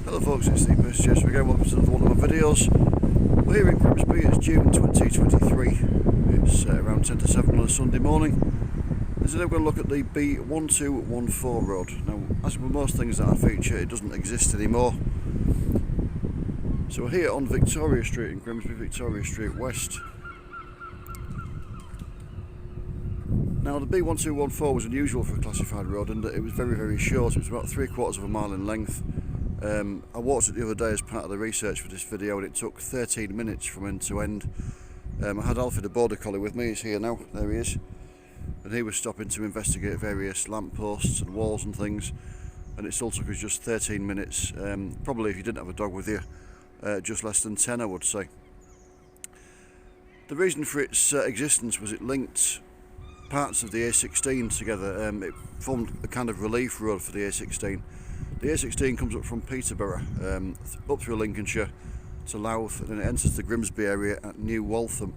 Hello folks, it's Steve Yes, we're going welcome to another one of my videos. We're here in Grimsby, it's June 2023, it's around 10 to 7 on a Sunday morning. And today we're going to look at the B1214 road. Now, as with most things that I feature, it doesn't exist anymore. So we're here on Victoria Street in Grimsby, Victoria Street West. Now the B1214 was unusual for a classified road in that it was very short. It was about 3/4 of a mile in length. I watched it the other day as part of the research for this video, and it took 13 minutes from end to end. I had Alfie the border collie with me. He's here now, there he is, and he was stopping to investigate various lampposts and walls and things, and it still took us just 13 minutes. Probably if you didn't have a dog with you, just less than 10 I would say. The reason for its existence was it linked parts of the A16 together. It formed a kind of relief road for the A16. The A16 comes up from Peterborough, up through Lincolnshire to Louth, and then it enters the Grimsby area at New Waltham.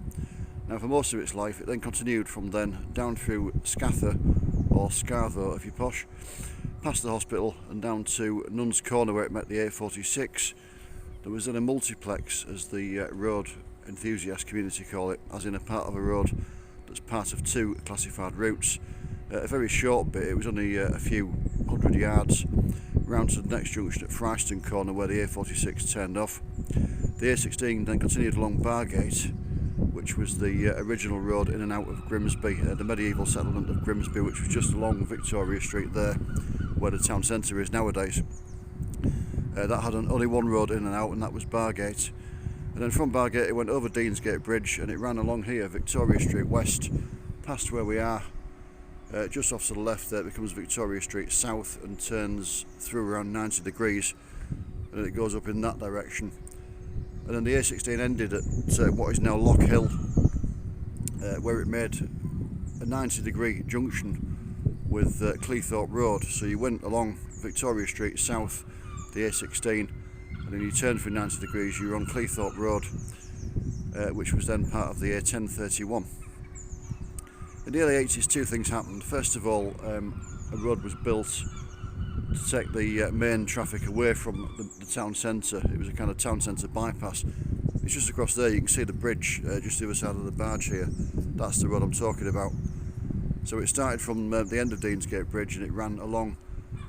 Now for most of its life it then continued from then down through Scatha, or Scartho if you're posh, past the hospital and down to Nuns Corner where it met the A46. There was then a multiplex, as the road enthusiast community call it, as in a part of a road that's part of two classified routes. A very short bit, it was only a few hundred yards, round to the next junction at Fryston Corner where the A46 turned off. The A16 then continued along Bargate, which was the original road in and out of Grimsby, the medieval settlement of Grimsby, which was just along Victoria Street there, where the town centre is nowadays. That had only one road in and out, and that was Bargate. And then from Bargate it went over Deansgate Bridge and it ran along here, Victoria Street West, past where we are. Just off to the left there it becomes Victoria Street South and turns through around 90 degrees, and it goes up in that direction. And then the A16 ended at what is now Lock Hill, where it made a 90 degree junction with Cleethorpes Road. So you went along Victoria Street South, the A16, and then you turned for 90 degrees, you were on Cleethorpes Road, which was then part of the A1031. In the early 80s two things happened. First of all, a road was built to take the main traffic away from the town centre. It was a kind of town centre bypass. It's just across there, you can see the bridge just the other side of the barge here. That's the road I'm talking about. So it started from the end of Deansgate Bridge and it ran along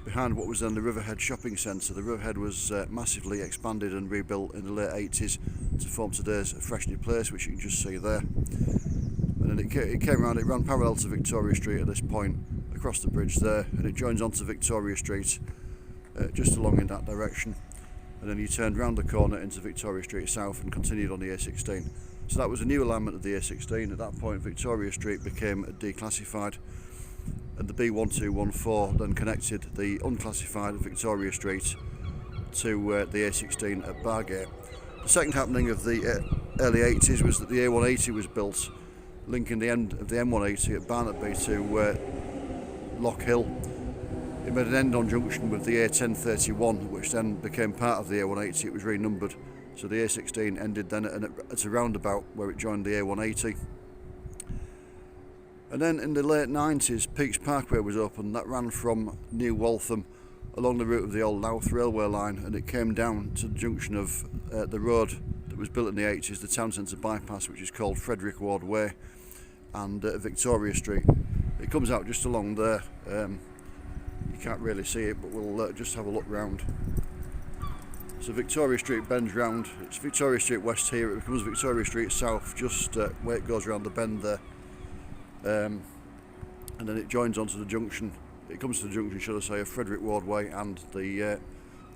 behind what was then the Riverhead shopping centre. The Riverhead was massively expanded and rebuilt in the late 80s to form today's fresh new place, which you can just see there. And then it came around, it ran parallel to Victoria Street at this point, across the bridge there, and it joins onto Victoria Street just along in that direction. And then you turned round the corner into Victoria Street South and continued on the A16. So that was a new alignment of the A16. At that point Victoria Street became declassified, and the B1214 then connected the unclassified Victoria Street to the A16 at Bargate. The second happening of the early 80s was that the A180 was built, linking the end of the M180 at Barnetby to Lock Hill. It made an end-on junction with the A1031, which then became part of the A180. It was renumbered, so the A16 ended then at a roundabout where it joined the A180. And then in the late 90s, Peaks Parkway was opened. That ran from New Waltham along the route of the old Louth railway line, and it came down to the junction of the road that was built in the 80s, the town centre bypass, which is called Frederick Ward Way, and Victoria Street. It comes out just along there. You can't really see it, but we'll just have a look round. So Victoria Street bends round. It's Victoria Street West here. It becomes Victoria Street South just where it goes around the bend there. And then it joins onto the junction. It comes to the junction, should I say, of Frederick Ward Way and the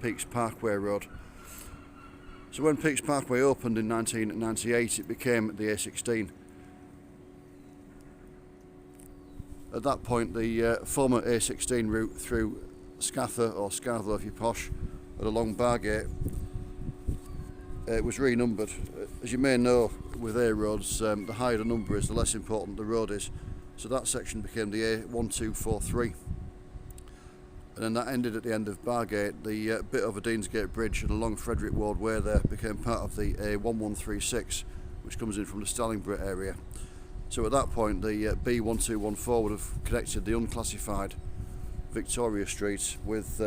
Peaks Parkway Road. So when Peaks Parkway opened in 1998, it became the A16. At that point, the former A16 route through Scatha, or Scartho if you're posh, and along Bargate, was renumbered. As you may know, with A roads, the higher the number is, the less important the road is. So that section became the A1243. And then that ended at the end of Bargate. The bit over Deansgate Bridge and along Frederick Ward Way there became part of the A1136, which comes in from the Stallingborough area. So at that point the B1214 would have connected the unclassified Victoria Street with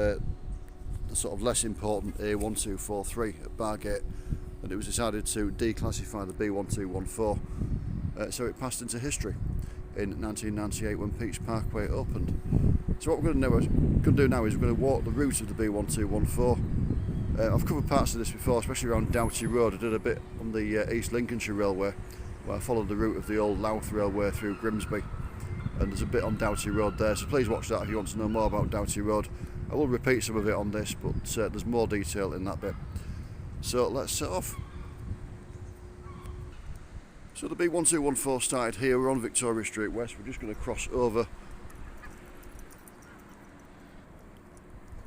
the sort of less important A1243 at Bargate, and it was decided to declassify the B1214, so it passed into history in 1998 when Peach Parkway opened. So what we're going to do now is we're going to walk the route of the B1214. I've covered parts of this before, especially around Doughty Road. I did a bit on the East Lincolnshire Railway, where I followed the route of the old Louth Railway through Grimsby, and there's a bit on Doughty Road there, so please watch that if you want to know more about Doughty Road. I will repeat some of it on this, but there's more detail in that bit. So let's set off. So the B1214 started here. We're on Victoria Street West. We're just going to cross over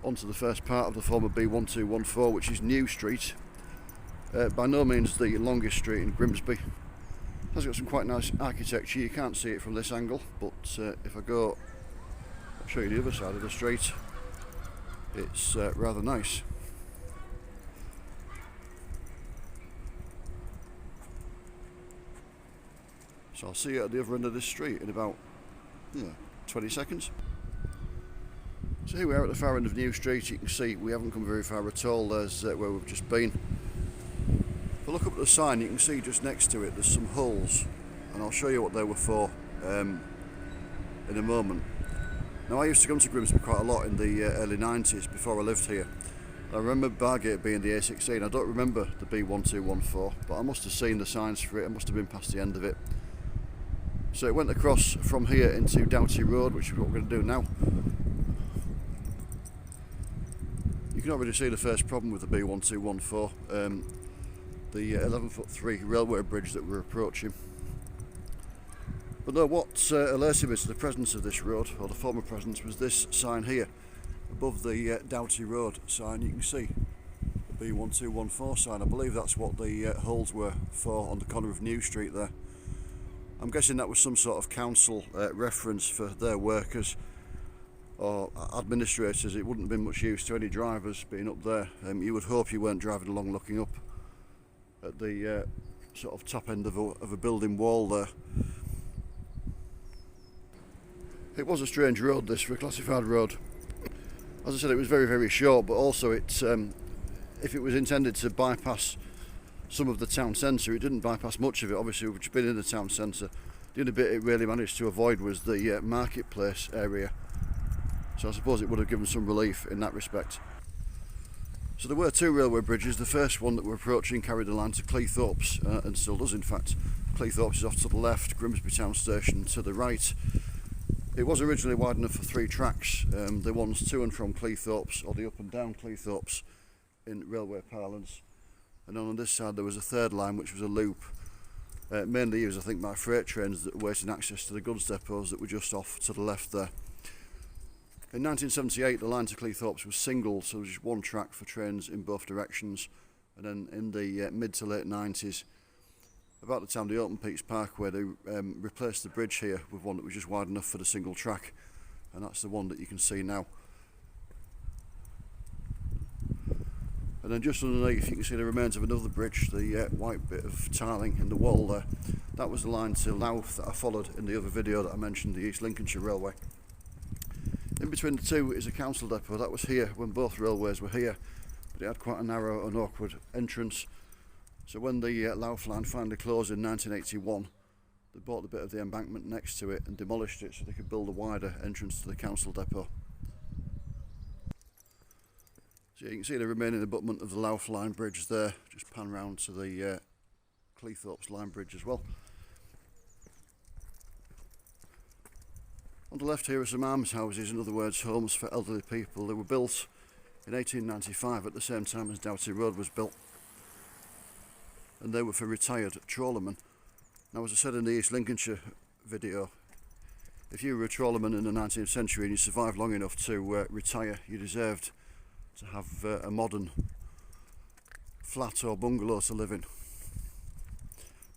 onto the first part of the former B1214, which is New Street. By no means the longest street in Grimsby. It has got some quite nice architecture. You can't see it from this angle, but if I go, I'll show you the other side of the street. It's rather nice. So I'll see you at the other end of this street in about 20 seconds. So here we are at the far end of New Street. You can see we haven't come very far at all. There's where we've just been. If I look up at the sign, you can see just next to it there's some holes, and I'll show you what they were for in a moment. Now, I used to come to Grimsby quite a lot in the early 90s before I lived here. I remember Bargate being the A16. I don't remember the B1214, but I must have seen the signs for it. I must have been past the end of it. So it went across from here into Doughty Road, which is what we're going to do now. You can already see the first problem with the B1214, the 11'3" railway bridge that we're approaching. But no, what alerted me to the presence of this road, or the former presence, was this sign here, above the Doughty Road sign. You can see the B1214 sign. I believe that's what the holes were for on the corner of New Street there. I'm guessing that was some sort of council reference for their workers or administrators. It wouldn't have been much use to any drivers being up there. You would hope you weren't driving along looking up at the sort of top end of a building wall there. It was a strange road, this, for a classified road. As I said, it was very, very short, but also it, if it was intended to bypass some of the town centre, it didn't bypass much of it. Obviously, we've been in the town centre. The only bit it really managed to avoid was the marketplace area. So I suppose it would have given some relief in that respect. So there were two railway bridges. The first one that we're approaching carried the line to Cleethorpes, and still does in fact. Cleethorpes is off to the left, Grimsby Town Station to the right. It was originally wide enough for 3 tracks, the ones to and from Cleethorpes, or the up and down Cleethorpes in railway parlance. And on this side there was a third line, which was a loop, mainly used I think by freight trains that were waiting access to the goods depots that were just off to the left there. In 1978 the line to Cleethorpes was single, so there was just one track for trains in both directions, and then in the mid to late 90s, about the time they opened Peach Parkway, they replaced the bridge here with one that was just wide enough for the single track, and that's the one that you can see now. And then just underneath you can see the remains of another bridge, the white bit of tiling in the wall there. That was the line to Louth that I followed in the other video that I mentioned, the East Lincolnshire Railway. In between the two is a council depot. That was here when both railways were here, but it had quite a narrow and awkward entrance. So when the Louth line finally closed in 1981, they bought the bit of the embankment next to it and demolished it so they could build a wider entrance to the council depot. So you can see the remaining abutment of the Louth line bridge there. Just pan round to the Cleethorpes line bridge as well. On the left here are some almshouses, in other words homes for elderly people. They were built in 1895 at the same time as Doughty Road was built, and they were for retired trawlermen. Now, as I said in the East Lincolnshire video, if you were a trawlerman in the 19th century and you survived long enough to retire, you deserved to have a modern flat or bungalow to live in.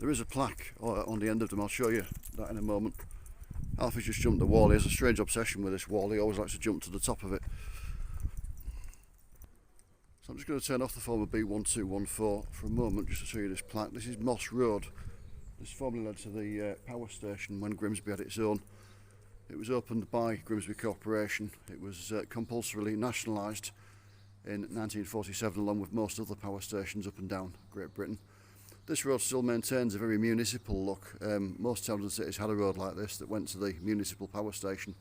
There is a plaque on the end of them. I'll show you that in a moment. Alfie's just jumped the wall. He has a strange obsession with this wall. He always likes to jump to the top of it. So I'm just going to turn off the former B1214 for a moment just to show you this plaque. This is Moss Road. This formerly led to the power station when Grimsby had its own. It was opened by Grimsby Corporation. It was compulsorily nationalised in 1947, along with most other power stations up and down Great Britain. This road still maintains a very municipal look. Most towns and cities had a road like this that went to the municipal power station.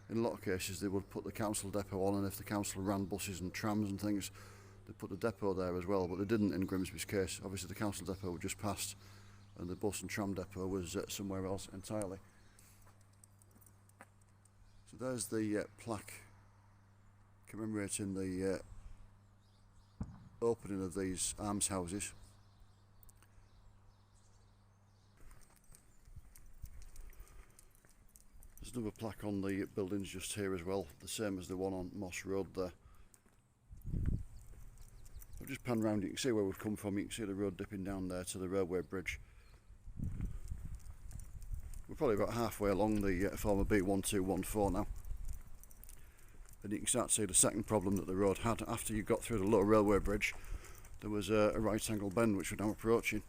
In a lot of cases they would put the council depot on, and if the council ran buses and trams and things, they put the depot there as well, but they didn't in Grimsby's case. Obviously the council depot just passed and the bus and tram depot was somewhere else entirely. So there's the plaque commemorating the opening of these almshouses. There's another plaque on the buildings just here as well, the same as the one on Moss Road there. I've just panned round, you can see where we've come from, you can see the road dipping down there to the railway bridge. We're probably about halfway along the former B1214 now. And you can start to see the second problem that the road had. After you got through the lower railway bridge, there was a right angle bend which we're now approaching.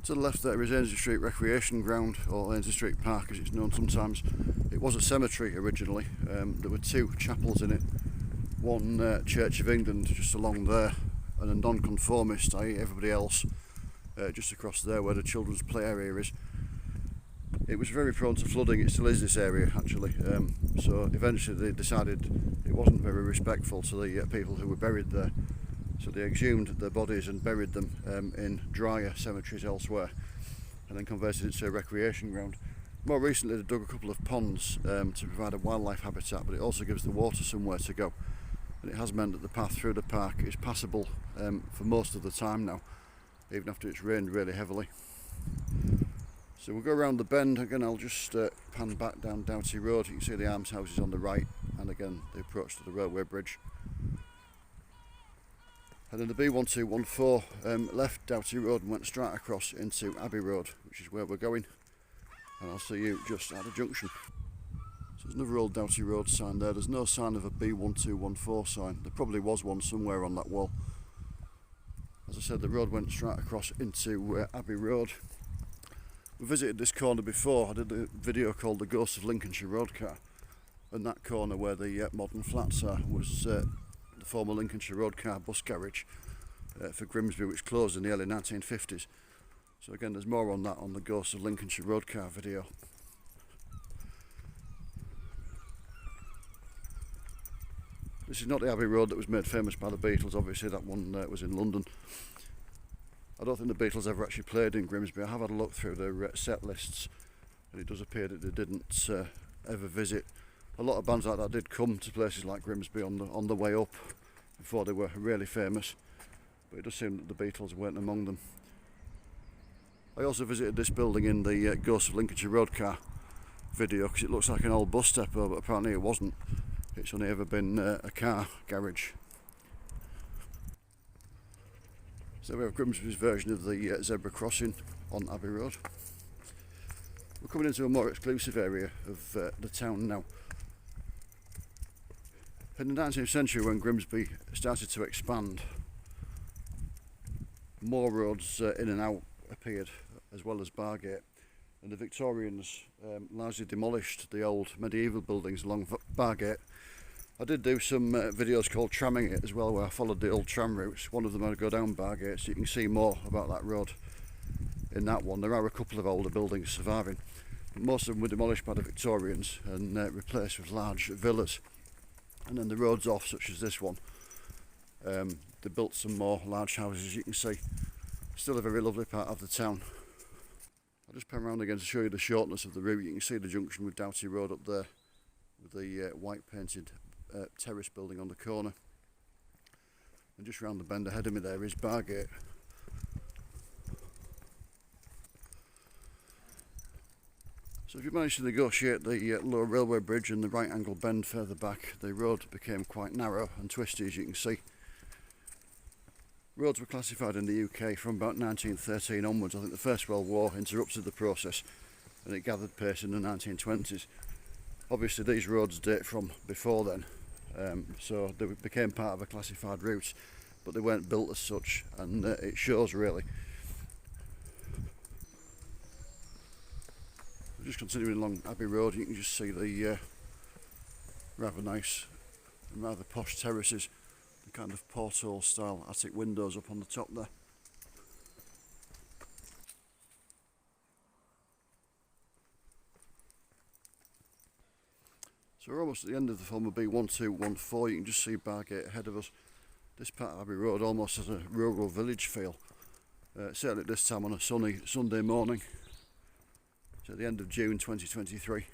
To the left there is Ainslie Street Recreation Ground, or Ainslie Street Park as it's known sometimes. It was a cemetery originally. There were two chapels in it. One Church of England just along there, and a non-conformist, i.e. everybody else, just across there where the children's play area is. It was very prone to flooding, it still is this area actually, so eventually they decided it wasn't very respectful to the people who were buried there, so they exhumed their bodies and buried them in drier cemeteries elsewhere, and then converted it to a recreation ground. More recently they dug a couple of ponds to provide a wildlife habitat, but it also gives the water somewhere to go, and it has meant that the path through the park is passable for most of the time now, even after it's rained really heavily. So we'll go around the bend again. I'll just pan back down Doughty Road. You can see the almshouses on the right, and again the approach to the railway bridge. And then the B1214 left Doughty Road and went straight across into Abbey Road, which is where we're going. And I'll see you just at the junction. So there's another old Doughty Road sign there. There's no sign of a B1214 sign. There probably was one somewhere on that wall. As I said, the road went straight across into Abbey Road. We visited this corner before. I did a video called The Ghost of Lincolnshire Road Car, and that corner where the modern flats are was the former Lincolnshire Road Car bus garage for Grimsby, which closed in the early 1950s. So again, there's more on that on the Ghost of Lincolnshire Road Car video. This is not the Abbey Road that was made famous by the Beatles, obviously that one was in London. I don't think the Beatles ever actually played in Grimsby. I have had a look through their set lists, and it does appear that they didn't ever visit. A lot of bands like that did come to places like Grimsby on the way up before they were really famous, but it does seem that the Beatles weren't among them. I also visited this building in the Ghost of Lincolnshire Road Car video because it looks like an old bus depot, but apparently it wasn't. It's only ever been a car garage. So we have Grimsby's version of the zebra crossing on Abbey Road. We're coming into a more exclusive area of the town now. In the 19th century, when Grimsby started to expand, more roads in and out appeared, as well as Bargate, and the Victorians largely demolished the old medieval buildings along Bargate. I did do some videos called Tramming It as well, where I followed the old tram routes. One of them I go down Bargate, so you can see more about that road in that one. There are a couple of older buildings surviving, but most of them were demolished by the Victorians and replaced with large villas. And then the roads off, such as this one, they built some more large houses, as you can see. Still a very lovely part of the town. I'll just pan around again to show you the shortness of the route. You can see the junction with Doughty Road up there, with the white painted terrace building on the corner, and just round the bend ahead of me there is Bargate. So if you manage to negotiate the lower railway bridge and the right angle bend further back, the road became quite narrow and twisty, as you can see. Roads were classified in the UK from about 1913 onwards. I think the First World War interrupted the process and it gathered pace in the 1920s. Obviously these roads date from before then, so they became part of a classified route, but they weren't built as such, and it shows really. Just continuing along Abbey Road, you can just see the rather nice and rather posh terraces, the kind of porthole style attic windows up on the top there. So we're almost at the end of the former B1214. You can just see Bargate ahead of us. This part of Abbey Road almost has a rural village feel. Certainly at this time on a sunny Sunday morning. It's at the end of June 2023.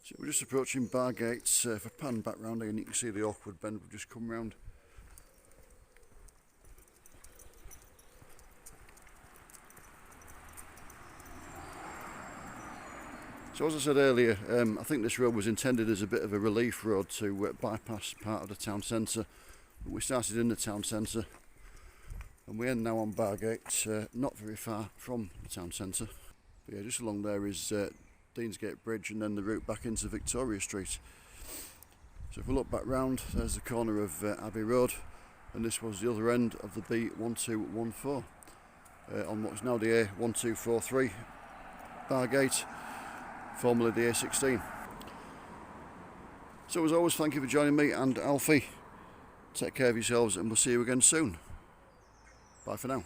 So we're just approaching Bargate. If I pan back round here and you can see the awkward bend we've just come round. So as I said earlier, I think this road was intended as a bit of a relief road to bypass part of the town centre. We started in the town centre and we end now on Bargate, not very far from the town centre. But yeah, just along there is Deansgate Bridge and then the route back into Victoria Street. So if we look back round, there's the corner of Abbey Road, and this was the other end of the B1214 on what's now the A1243 Bargate, formerly the A16. So as always, thank you for joining me and Alfie. Take care of yourselves and we'll see you again soon. Bye for now.